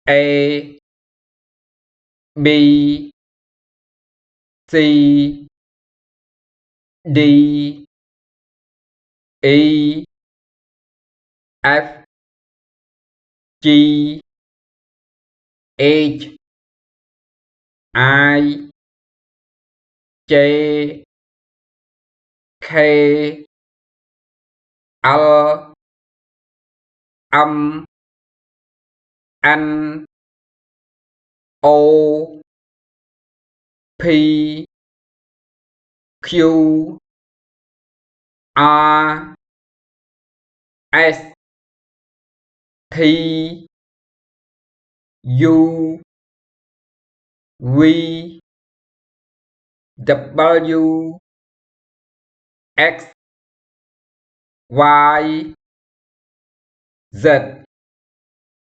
A B C D E F G H I J K L M N O P Q R S T U V W X Y Z